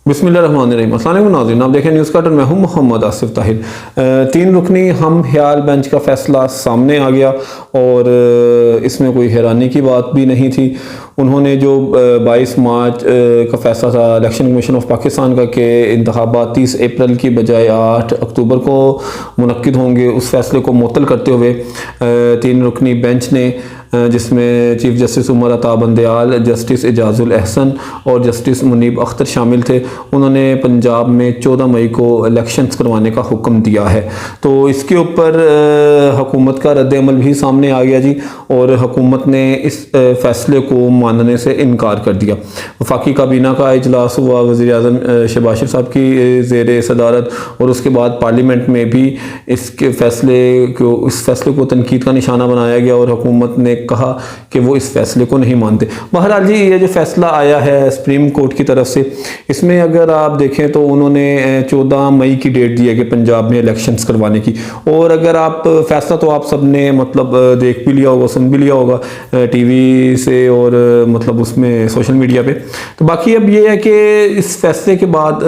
बिस्मिल्लाहिर्रहमानिर्रहीम। अस्सलाम वालेकुम नाज़रीन, आप देखें न्यूज़ कर्टन। मैं हूं मोहम्मद आसिफ ताहिर। 3 रुकनी हम ख्याल बेंच का फ़ैसला सामने आ गया और इसमें कोई हैरानी की बात भी नहीं थी। उन्होंने जो 22 मार्च का फ़ैसला था इलेक्शन कमीशन ऑफ पाकिस्तान का कि इंतखाबात 30 अप्रैल की बजाय 8 अक्टूबर को मुनक्किद होंगे, उस फ़ैसले को मुअत्तल करते हुए 3 रुकनी बेंच ने, जिसमें chief justice Umar Ata Bandial, justice Ejazul Ehsan और जस्टिस मुनीब अख्तर शामिल थे, उन्होंने पंजाब में 14 मई को इलेक्शंस करवाने का हुक्म दिया है। तो इसके ऊपर हुकूमत का रद्द-ए-अमल भी सामने आ गया जी, और हुकूमत ने इस फ़ैसले को मानने से इनकार कर दिया। वफाकी काबीना का इजलास हुआ वज़ीर-ए-आज़म शहबाज शरीफ साहब की ज़ेर सदारत, और उसके बाद पार्लियामेंट में भी इस फ़ैसले को तनकीद का निशाना बनाया गया और हुकूमत ने कहा कि वो इस फैसले को नहीं मानते। बहरहाल जी, ये जो फैसला आया है सुप्रीम कोर्ट की तरफ से, इसमें अगर आप देखें तो उन्होंने 14 मई की डेट दी है कि पंजाब में इलेक्शंस करवाने की। और अगर आप फैसला तो आप सब ने मतलब देख भी लिया होगा, सुन भी लिया होगा टीवी से और मतलब उसमें सोशल मीडिया पे। तो बाकी अब ये है कि इस फैसले के बाद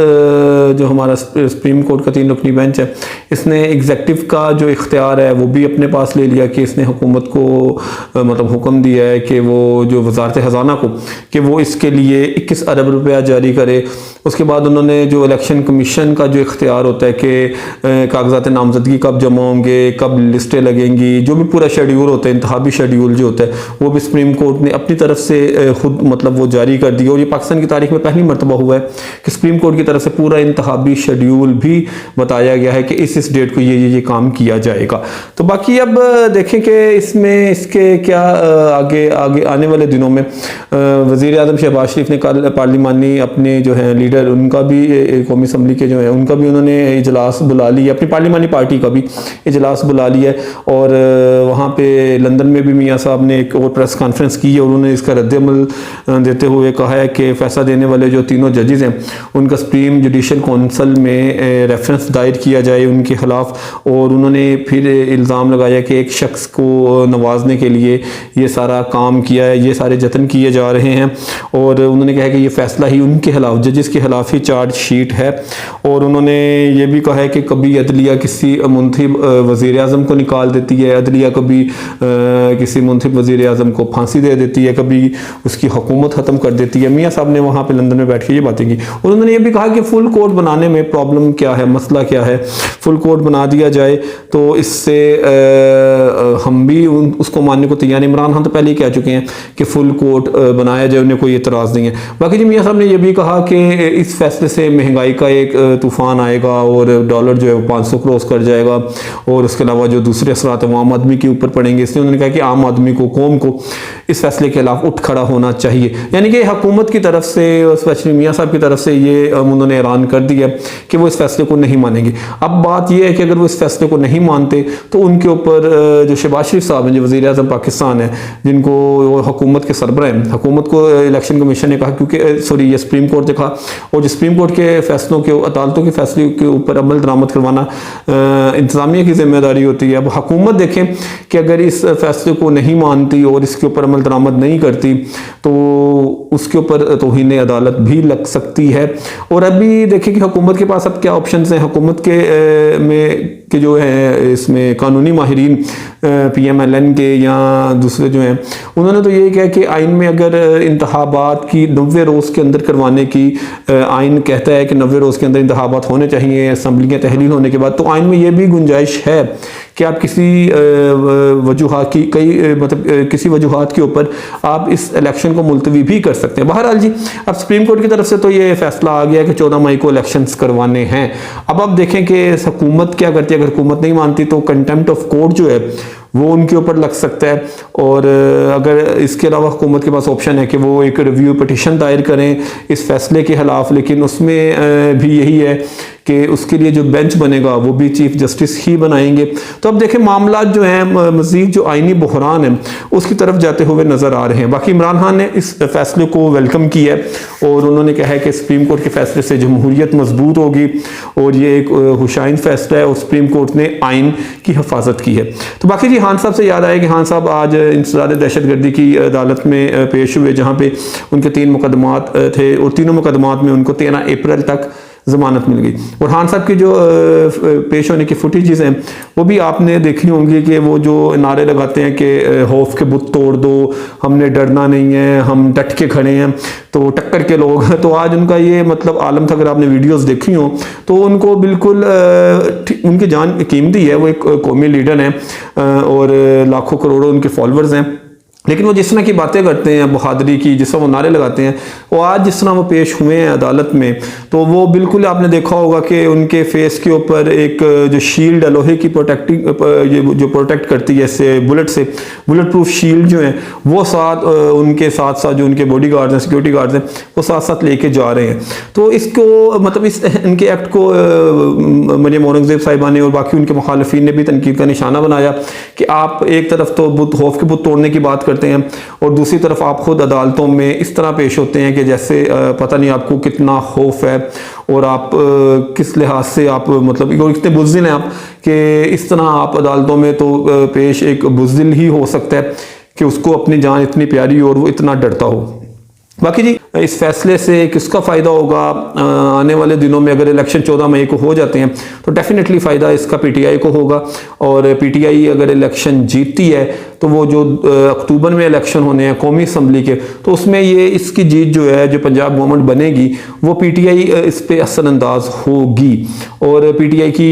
जो हमारा सुप्रीम कोर्ट का 3 रुकनी बेंच है, इसने एग्जेक्टिव का जो इख्तियार है वो भी अपने पास ले लिया कि इसने हुकूमत को मतलब हुक्म दिया है कि वो जो वजारत ख़जाना को कि वो इसके लिए 21 अरब रुपया जारी करे। उसके बाद उन्होंने जो इलेक्शन कमीशन का जो इख्तियार होता है कि कागजात नामजदगी कब जमा होंगे, कब लिस्टें लगेंगी, जो भी पूरा शेड्यूल होता है, इंतखाबी शेड्यूल जो होता है, वो भी सुप्रीम कोर्ट ने अपनी तरफ से खुद मतलब वो जारी कर दिया। और ये पाकिस्तान की तारीख में पहली मरतबा हुआ है कि सुप्रीम कोर्ट की तरफ से पूरा इंतखाबी शेड्यूल भी बताया गया है कि इस डेट को ये काम किया जाएगा। तो बाकी अब देखें कि इसमें इसके क्या आगे आने वाले दिनों में वज़ीर-ए-आज़म शहबाज शरीफ ने कल पार्लिमानी अपने जो हैं लीडर, उनका भी कौमी असम्बली के जो हैं उनका भी उन्होंने इजलास बुला लिया, अपनी पार्लिमानी पार्टी का भी इजलास बुला लिया है। और वहाँ पे लंदन में भी मियाँ साहब ने एक और प्रेस कॉन्फ्रेंस की है और उन्होंने इसका रद्द-ए-अमल देते हुए कहा है कि फ़ैसला देने वाले जो तीनों जजेस हैं उनका सुप्रीम जुडिशल कौंसल में रेफरेंस दायर किया जाए उनके ख़िलाफ़। और उन्होंने फिर इल्ज़ाम लगाया कि एक शख्स को नवाजने के लिए ये सारा काम किया है, ये सारे जतन किए जा रहे हैं। और उन्होंने कहा कि ये फ़ैसला ही उनके खिलाफ, जजेस के खिलाफ ही चार्जशीट है। और उन्होंने ये भी कहा है कि कभी अदलिया किसी मुंतखब वज़ीर-ए-आज़म को निकाल देती है, अदलिया कभी किसी मुंतखब वज़ीर-ए-आज़म को फांसी दे देती है, कभी उसकी हुकूमत ख़त्म कर देती है। मियाँ साहब ने वहाँ पर लंदन में बैठ के ये बातें की। और उन्होंने ये भी कहा कि फुल कोर्ट बनाने में प्रॉब्लम क्या है, मसला क्या है। फुल कोर्ट बना दिया जाए तो इससे हम भी उसको मानने को तैयार। इमरान खान तो पहले ही कह चुके हैं कि फुल कोर्ट बनाया जाए, उन्हें कोई एतराज़ नहीं है। बाकी जी मियाँ साहब ने यह भी कहा कि इस फैसले से महंगाई का एक तूफ़ान आएगा और डॉलर जो है वो 500 क्रॉस कर जाएगा। और उसके अलावा जो दूसरे असरात हैं वो आम आदमी के ऊपर पड़ेंगे। इसलिए उन्होंने कहा कि आम आदमी को, कौम को इस फैसले के खिलाफ उठ खड़ा होना चाहिए। यानी कि हुकूमत की तरफ से, स्पेशली मियाँ साहब की तरफ से ये उन्होंने ऐलान कर दिया कि वो इस फैसले को नहीं मानेंगे। अब बात यह है कि अगर वो इस फैसले को नहीं मानते तो उनके ऊपर जो शहबाज शरीफ साहब हैं, जो वज़ीर-ए-आज़म पाकिस्तान है, जिनको हुकूमत के सरबराह हैं, हुकूमत को इलेक्शन कमीशन ने कहा, क्योंकि सॉरी ये सुप्रीम कोर्ट ने कहा, और जो सुप्रीम कोर्ट के फैसलों के, अदालतों के फैसले के ऊपर अमल दरामद करवाना इंतज़ामिया की जिम्मेदारी होती है। अब हुकूमत देखें कि अगर इस फैसले को नहीं मानती और इसके ऊपर अमल दरामद नहीं करती तो उसके ऊपर तौहीन अदालत भी लग सकती है। और अभी देखें कि हुकूमत के पास अब क्या ऑप्शन हैं। हुकूमत के जो है इसमें कानूनी माहिरीन PMLN के या दूसरे जो हैं, उन्होंने तो यही कहा कि आइन में अगर इंतखाबात की 90 रोज़ के अंदर करवाने की आइन कहता है कि 90 रोज़ के अंदर इंतखाबात होने चाहिए असम्बलियाँ तहलील होने के बाद, तो आइन में ये भी गुंजाइश है कि आप किसी वजूहात की किसी वजूहात के ऊपर आप इस इलेक्शन को मुलतवी भी कर सकते हैं। बहरहाल जी, अब सुप्रीम कोर्ट की तरफ से तो ये फैसला आ गया कि 14 मई को इलेक्शंस करवाने हैं। अब आप देखें कि हुकूमत क्या करती है। अगर हुकूमत नहीं मानती तो कंटेम्प्ट ऑफ कोर्ट जो है वो उनके ऊपर लग सकता है। और अगर इसके अलावा हुकूमत के पास ऑप्शन है कि वो एक रिव्यू पिटिशन दायर करें इस फैसले के खिलाफ, लेकिन उसमें भी यही है कि उसके लिए जो बेंच बनेगा वो भी चीफ जस्टिस ही बनाएंगे। तो अब देखें मामला जो है मजीद जो आईनी बहरान है उसकी तरफ जाते हुए नजर आ रहे हैं। बाकी इमरान खान ने इस फैसले को वेलकम किया है और उन्होंने कहा है कि सुप्रीम कोर्ट के फैसले से जमहूरियत मजबूत होगी और ये एक हुशाइन फैसला है और सुप्रीम कोर्ट ने आइन की हिफाजत की है। तो बाकी जी खान साहब से याद आया कि खान साहब आज इंसदाद दहशतगर्दी की अदालत में पेश हुए, जहाँ पे उनके 3 मुकदमात थे और तीनों मुकदमात में उनको 13 अप्रैल तक ज़मानत मिल गई। और खान साहब की जो पेश होने की फुटेजेस हैं वो भी आपने देखी होंगी कि वो जो नारे लगाते हैं कि खौफ के बुत तोड़ दो, हमने डरना नहीं है, हम डट के खड़े हैं, तो टक्कर के लोग तो आज उनका ये मतलब आलम था। अगर आपने वीडियोस देखी हो तो उनको बिल्कुल उनकी जान कीमती है, वो एक कौमी लीडर हैं और लाखों करोड़ों उनके फॉलोअर्स हैं, लेकिन वो जिस तरह की बातें करते हैं बहादुरी की, जिस तरह वो नारे लगाते हैं, वो आज जिस तरह वो पेश हुए हैं अदालत में, तो वो बिल्कुल आपने देखा होगा कि उनके फेस के ऊपर एक जो शील्ड लोहे की प्रोटेक्टिंग जो प्रोटेक्ट करती है इससे बुलेट से, बुलेट प्रूफ शील्ड जो है वो साथ उनके साथ साथ जो उनके बॉडी गार्ड्स हैं, सिक्योरिटी गार्ड्स हैं, वो साथ साथ लेके जा रहे हैं। तो इसको मतलब इस इनके एक्ट को मरियम औरंगजेब साहिबा ने और बाकी उनके मुखालिफिन ने भी तनकीद का निशाना बनाया कि आप एक तरफ तो खौफ के बुत तोड़ने की बात करते हैं और दूसरी तरफ आप खुद अदालतों में इस तरह पेश होते हैं कि जैसे पता नहीं आपको कितना खौफ है और आप किस लिहाज से आप मतलब इतने बुज़दिल हैं आप कि इस तरह आप अदालतों में तो पेश एक बुज़दिल ही हो सकता है कि उसको अपनी जान इतनी प्यारी और वो इतना डरता हो। बाकी जी इस फैसले से किसका फ़ायदा होगा आने वाले दिनों में, अगर इलेक्शन 14 मई को हो जाते हैं तो डेफिनेटली फ़ायदा इसका पीटीआई को होगा। और पीटीआई अगर इलेक्शन जीतती है तो वो जो अक्टूबर में इलेक्शन होने हैं कौमी असम्बली के, तो उसमें ये इसकी जीत जो है जो पंजाब गवर्नमेंट बनेगी वो पीटीआई इस पर असरअंदाज होगी और पीटीआई की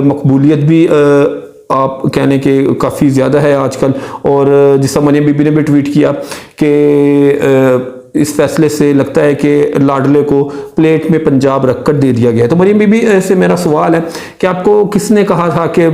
मकबूलियत भी आप कहने के काफ़ी ज़्यादा है आजकल। और जिस मरियम बीबी ने भी ट्वीट किया कि इस फैसले से लगता है कि लाडले को प्लेट में पंजाब रखकर दे दिया गया है। तो मरियम बीबी से मेरा सवाल है कि आपको किसने कहा था कि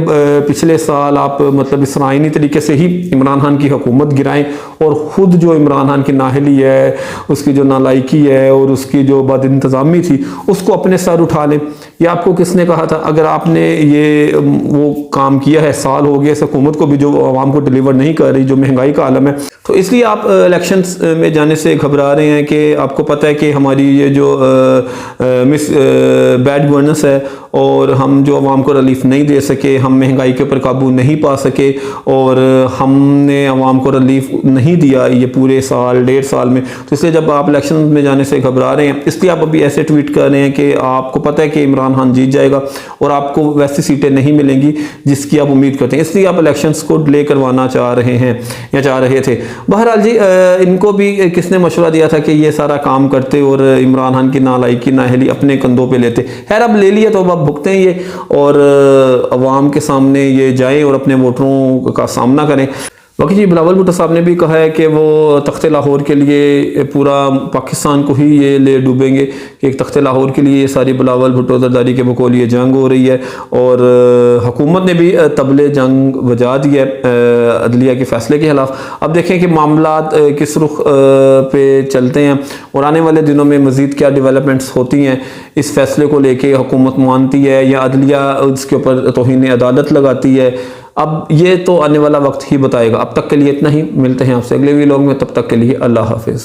पिछले साल आप मतलब इस आईनी तरीके से ही इमरान खान की हुकूमत गिराएं और ख़ुद जो इमरान खान की नाहली है, उसकी जो नालायकी है और उसकी जो बदइंतज़ामी थी उसको अपने सर उठा लें? या आपको किसने कहा था? अगर आपने ये वो काम किया है, साल हो गया इस हुकूमत को भी जो आवाम को डिलीवर नहीं कर रही, जो महंगाई का आलम है, तो इसलिए आप इलेक्शंस में जाने से घबरा रहे हैं कि आपको पता है कि हमारी ये जो मिस बैड गवर्नेंस है और हम जो आवाम को रिलीफ नहीं दे सके, हम महंगाई के ऊपर काबू नहीं पा सके और हमने आवाम को रिलीफ नहीं दिया ये पूरे साल 1.5 साल में, तो इसलिए जब आप इलेक्शन में जाने से घबरा रहे हैं इसलिए आप अभी ऐसे ट्वीट कर रहे हैं कि आपको पता है कि इमरान खान जीत जाएगा और आपको वैसी सीटें नहीं मिलेंगी जिसकी आप उम्मीद करते हैं, इसलिए आप इलेक्शंस को डिले करवाना चाह रहे हैं या चाह रहे थे। बहरहाल जी इनको भी किसने मशवरा दिया था कि ये सारा काम करते और इमरान खान की नालायकी नाअहली अपने कंधों पे लेते? खैर अब ले लिया तो अब भुगतें ये और अवाम के सामने ये जाएं और अपने वोटरों का सामना करें। बाकी जी बिलावल भुट्टो साहब ने भी कहा है कि वो तख्ते लाहौर के लिए पूरा पाकिस्तान को ही ये ले डूबेंगे कि एक तख्ते लाहौर के लिए ये सारी बिलावल भुट्टो जरदारी के बकौल ये जंग हो रही है। और हुकूमत ने भी तबले जंग बजा दी है अदलिया के फैसले के खिलाफ। अब देखें कि मामला किस रुख पे चलते हैं और आने वाले दिनों में मज़ीद क्या डेवलपमेंट्स होती हैं इस फैसले को लेके, हुकूमत मानती है या अदलिया उसके ऊपर तौहीन अदालत लगाती है। अब ये तो आने वाला वक्त ही बताएगा। अब तक के लिए इतना ही, मिलते हैं आपसे अगले वीडियो में, तब तक के लिए अल्लाह हाफिज़।